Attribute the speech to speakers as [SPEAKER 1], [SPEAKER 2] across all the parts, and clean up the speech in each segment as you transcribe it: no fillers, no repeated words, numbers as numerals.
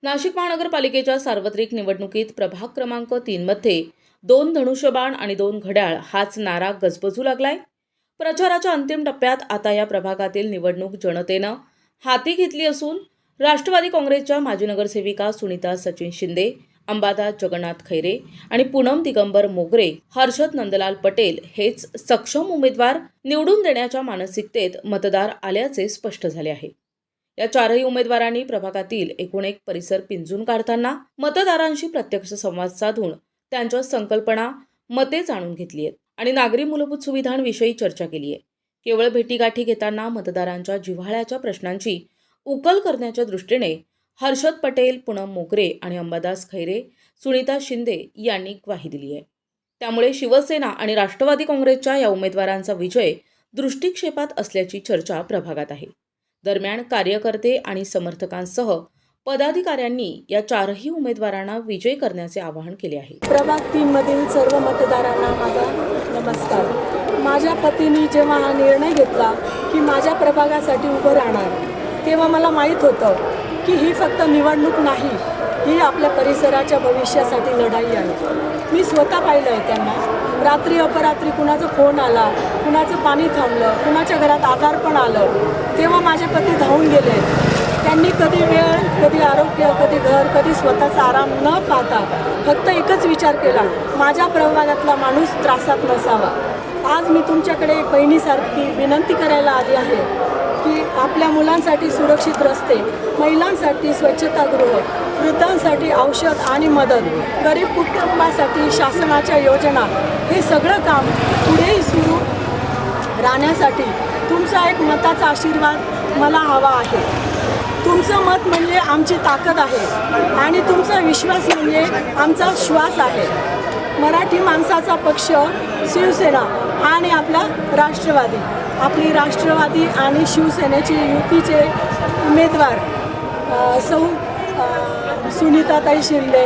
[SPEAKER 1] नाशिक महानगरपालिकेच्या सार्वत्रिक निवडणुकीत प्रभाग क्रमांक 3 मध्ये 2 धनुष्यबाण आणि 2 घड्याळ हाच नारा गजबजू लागलाय. प्रचाराच्या अंतिम टप्प्यात आता या प्रभागातील निवडणूक जनतेनं हाती घेतली असून राष्ट्रवादी काँग्रेसच्या माजी नगरसेविका सुनीता सचिन शिंदे, अंबादास जगन्नाथ खैरे आणि पूनम दिगंबर मोगरे, हर्षद नंदलाल पटेल हेच सक्षम उमेदवार निवडून देण्याच्या मानसिकतेत मतदार आल्याचे स्पष्ट झाले आहे. या चारही उमेदवारांनी प्रभागातील एकूण एक परिसर पिंजून काढताना मतदारांशी प्रत्यक्ष संवाद साधून त्यांच्या संकल्पना, मते जाणून घेतली आहेत आणि नागरी मूलभूत सुविधांविषयी चर्चा केली आहे. केवळ भेटीगाठी घेताना मतदारांच्या जिव्हाळ्याच्या प्रश्नांची उकल करण्याच्या दृष्टीने हर्षद पटेल, पूनम मोगरे आणि अंबादास खैरे, सुनीता शिंदे यांनी ग्वाही दिली आहे. त्यामुळे शिवसेना आणि राष्ट्रवादी काँग्रेसच्या या उमेदवारांचा विजय दृष्टिक्षेपात असल्याची चर्चा प्रभागात आहे. दरम्यान कार्यकर्ते आणि समर्थकांसह पदाधिकाऱ्यांनी या चारही उमेदवारांना विजयी करण्याचे आवाहन केले आहे.
[SPEAKER 2] प्रभाग 3 मधील सर्व मतदारांना माझा नमस्कार. माझ्या पतीने जेव्हा हा निर्णय घेतला की माझ्या प्रभागासाठी उभं राहणार, तेव्हा मला माहीत होतं की ही फक्त निवडणूक नाही, ही आपल्या परिसराच्या भविष्यासाठी लढाई आहे. मी स्वतः पाहिलं आहे त्यांना. रात्री अपरात्री कुणाचा फोन आला, कुणाचं पाणी थांबलं, कुणाच्या घरात आजारपण आलं, तेव्हा माझे पती धावून गेले. त्यांनी कधी वेळ, कधी आरोग्य, कधी घर, कधी स्वतःचा आराम न पाहता फक्त एकच विचार केला, माझ्या प्रभागातला माणूस त्रासात नसावा. आज मी तुमच्याकडे एक बहिणीसारखी विनंती करायला आली आहे की आपल्या मुलांसाठी सुरक्षित रस्ते, महिलांसाठी स्वच्छतागृह, वृद्धांसाठी औषध आणि मदत, गरीब कुटुंबासाठी शासनाच्या योजना, हे सगळं काम पुढेही सुरू राहण्यासाठी तुमचा एक मताचा आशीर्वाद मला हवा आहे. तुमचं मत म्हणजे आमची ताकद आहे आणि तुमचा विश्वास म्हणजे आमचा श्वास आहे. मराठी माणसाचा पक्ष शिवसेना आणि आपला राष्ट्रवादी, आपली राष्ट्रवादी आणि शिवसेनेची युतीचे उमेदवार सौ सुनीताताई शिंदे,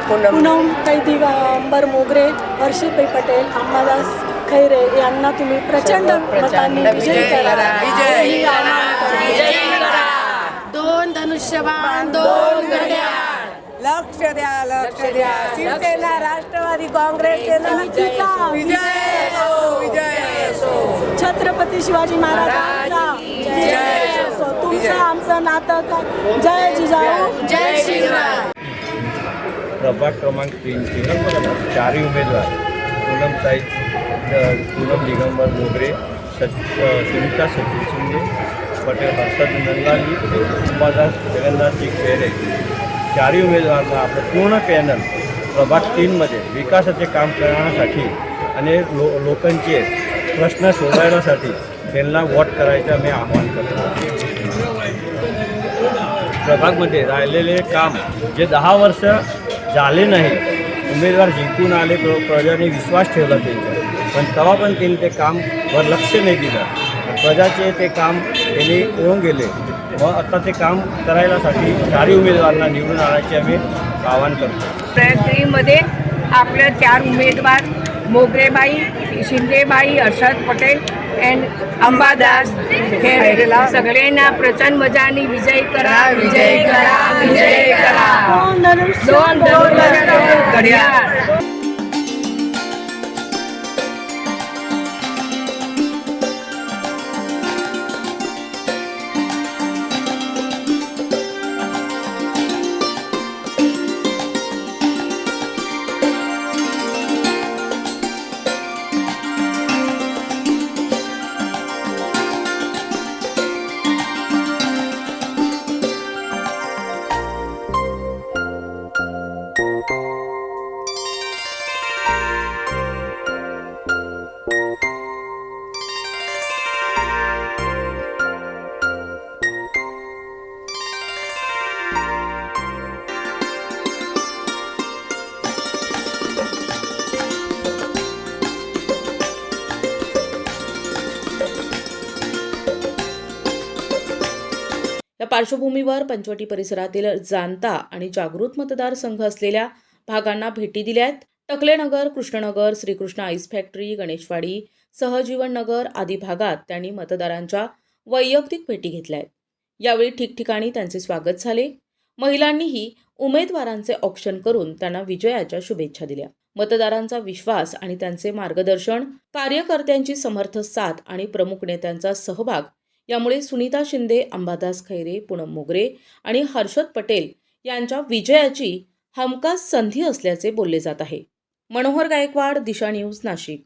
[SPEAKER 2] पूनमताई दिगंबर मोगरे, हर्षद पटेल, अंबादास खैरे यांना तुम्ही प्रचंड मतांनी विजयी करा.
[SPEAKER 3] दोन धनुष्यबाण, दोन घड्याळ.
[SPEAKER 4] लक्ष द्या, लक्ष द्या. शिवसेना, राष्ट्रवादी काँग्रेस सेना विजय असो, विजय असो.
[SPEAKER 2] छत्रपती शिवाजी महाराजांचा जय असो. तुमचं आमचं नातं काय? जय जिजाऊ,
[SPEAKER 3] जय श्रीराम.
[SPEAKER 5] प्रभाग क्रमांक 3 चारही उमेदवार पूनम दिगंबर मोगरे, सुनीता सचिन शिंदे पटेल, हर्षद नंदलाल, अंबादास जगन्नाथ खैरे, चारही उमेदवारांना आपलं पूर्ण पॅनल प्रभाग 3मध्ये विकासाचे काम करण्यासाठी आणि लोकांचे प्रश्न सोडवण्यासाठी त्यांना वोट करायचं मी आवाहन करतो. प्रभागमध्ये राहिलेले काम जे 10 वर्ष झाले नाही, उमेदवार जिंकून आले, प्रजाने विश्वास ठेवला त्यांच्यावर, पण तेव्हा पण त्यांनी ते काम वर लक्ष नाही दिलं. प्रजाचे ते काम त्यांनी येऊन गेले. मग आता ते काम करायलासाठी चारही उमेदवारांना निवडून आणायचे आम्ही आवाहन करतो.
[SPEAKER 4] प्रक्रियेमध्ये आपले 4 उमेदवार मोगरेबाई, शिंदेबाई, हर्षद पटेल अँड अंबादास खैरे सगळ्यांना प्रचंड मजाने विजयी करा, विजयी करा, विजयी करा. दोन घड्याळ.
[SPEAKER 1] या पार्श्वभूमीवर पंचवटी परिसरातील जाणता आणि जागृत मतदारसंघ असलेल्या भागांना भेटी दिल्या आहेत. टकलेनगर, कृष्णनगर, श्रीकृष्ण आईस फॅक्टरी, गणेशवाडी, सहजीवन नगर आदी भागात त्यांनी मतदारांच्या वैयक्तिक भेटी घेतल्या आहेत. यावेळी ठिकठिकाणी त्यांचे स्वागत झाले. महिलांनीही उमेदवारांचे औक्षण करून त्यांना विजयाच्या शुभेच्छा दिल्या. मतदारांचा विश्वास आणि त्यांचे मार्गदर्शन, कार्यकर्त्यांची समर्थ साथ आणि प्रमुख नेत्यांचा सहभाग यामुळे सुनीता शिंदे, अंबादास खैरे, पूनम मोगरे आणि हर्षद पटेल यांच्या विजयाची हमखास संधी असल्याचे बोलले जात आहे. मनोहर गायकवाड, दिशा न्यूज, नाशिक.